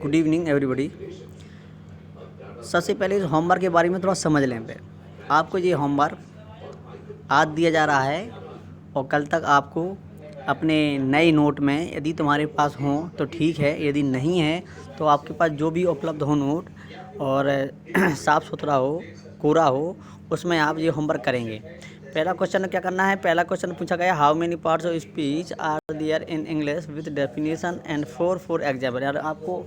Good evening everybody. सबसे पहले इस होमवर्क के बारे में थोड़ा समझ लें पे। आपको ये होमवर्क आज दिया जा रहा है और कल तक आपको अपने नए नोट में यदि तुम्हारे पास हो तो ठीक है, यदि नहीं है तो आपके पास जो भी उपलब्ध हो नोट और साफ़ सुथरा हो, कोरा हो, उसमें आप ये होमवर्क करेंगे। पहला क्वेश्चन क्या करना है? पहला क्वेश्चन पूछा गया, how many parts of speech are there in English with definition and for example. यार आपको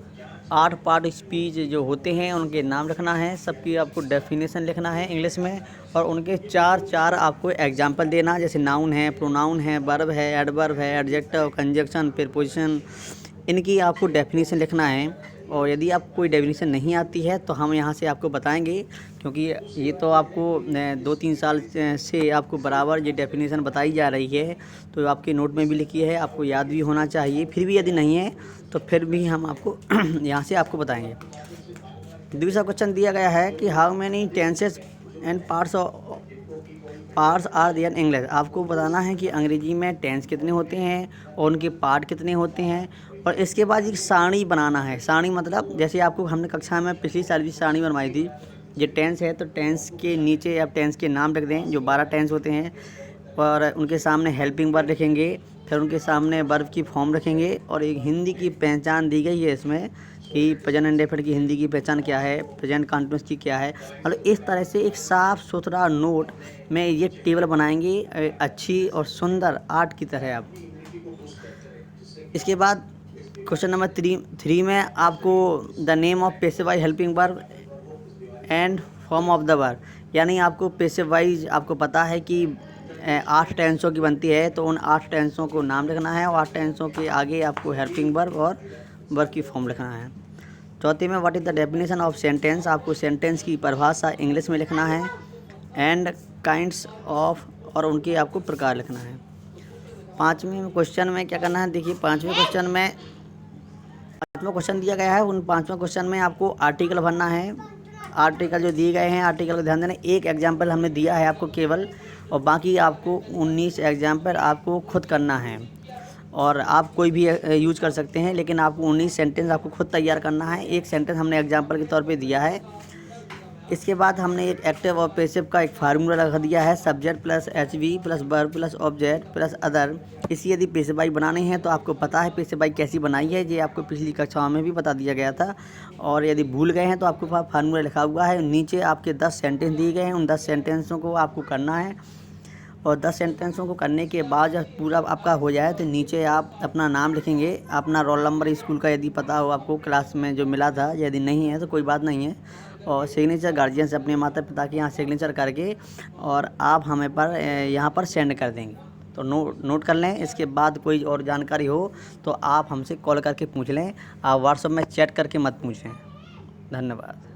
8 पार्ट स्पीच जो होते हैं उनके नाम रखना है, सबकी आपको डेफिनेशन लिखना है इंग्लिश में और उनके चार आपको एग्जाम्पल देना, जैसे नाउन है, प्रोनाउन है, वर्ब है, एडवर्ब है, एडजेक्टिव, कंजक्शन, प्रीपोजिशन, इनकी आपको डेफिनेशन लिखना है। और यदि आपको कोई डेफिनेशन नहीं आती है तो हम यहाँ से आपको बताएंगे, क्योंकि ये तो आपको 2-3 साल से आपको बराबर ये डेफिनेशन बताई जा रही है, तो आपके नोट में भी लिखी है, आपको याद भी होना चाहिए। फिर भी यदि नहीं है तो फिर भी हम आपको यहाँ से आपको बताएंगे। दूसरा क्वेश्चन दिया गया है कि how many tenses and parts are there in English. आपको बताना है कि अंग्रेजी में टेंस कितने होते हैं और उनके पार्ट कितने होते हैं, और इसके बाद एक सारणी बनाना है। सारणी मतलब जैसे आपको हमने कक्षा में पिछली साल भी सारणी बनवाई थी। ये टेंस है तो टेंस के नीचे आप टेंस के नाम रख दें, जो 12 टेंस होते हैं, और उनके सामने हेल्पिंग वर्ब लिखेंगे, फिर उनके सामने वर्ब की फॉर्म रखेंगे। और एक हिंदी की पहचान दी गई है इसमें कि प्रेजेंट इंडेफिनिट की हिंदी की पहचान क्या है, प्रेजेंट कंटिन्यूअस की क्या है। मतलब इस तरह से एक साफ़ सुथरा नोट में ये टेबल बनाएंगे, अच्छी और सुंदर आर्ट की तरह। आप इसके बाद क्वेश्चन नंबर 3 में आपको the name of passive wise helping verb and form of the verb, यानी आपको पैसिव वाइज आपको पता है कि 8 टेंसों की बनती है, तो उन 8 टेंसों को नाम लिखना है और 8 टेंसों के आगे आपको हेल्पिंग वर्ब और वर्ब की फॉर्म लिखना है। चौथे में what is the definition of sentence, आपको सेंटेंस की परिभाषा इंग्लिश में लिखना है। एंड काइंड्स ऑफ, और उनके आपको प्रकार लिखना है। 5वें क्वेश्चन में क्या करना है? देखिए 5वें क्वेश्चन दिया गया है, उन 5वें क्वेश्चन में आपको आर्टिकल भरना है। आर्टिकल जो दिए गए हैं, आर्टिकल का ध्यान देना। एक एग्जाम्पल हमने दिया है आपको केवल, और बाकी आपको 19 एग्जाम्पल आपको खुद करना है। और आप कोई भी यूज कर सकते हैं, लेकिन आपको 19 सेंटेंस आपको खुद तैयार करना है। एक सेंटेंस हमने एग्जाम्पल के तौर पे दिया है। इसके बाद हमने एक एक्टिव और पैसिव का एक फार्मूला रख दिया है, subject plus HV plus verb plus object plus other. इसी यदि पैसिव वाइज बनानी है तो आपको पता है पैसिव वाइज कैसी बनाई है, ये आपको पिछली कक्षाओं में भी बता दिया गया था। और यदि भूल गए हैं तो आपके पास फार्मूला लिखा हुआ है, नीचे आपके 10 सेंटेंस दिए गए हैं, उन 10 सेंटेंसों को आपको करना है। और 10 सेंटेंसों को करने के बाद जब पूरा आपका हो जाए तो नीचे आप अपना नाम लिखेंगे, अपना रोल नंबर स्कूल का यदि पता हो आपको, क्लास में जो मिला था। यदि नहीं है तो कोई बात नहीं है। और सिग्नेचर गार्जियन से अपने माता पिता के यहाँ सिग्नेचर करके और आप हमें पर यहाँ पर सेंड कर देंगे। तो नोट कर लें। इसके बाद कोई और जानकारी हो तो आप हमसे कॉल करके पूछ लें, आप व्हाट्सएप में चैट करके मत पूछें। धन्यवाद।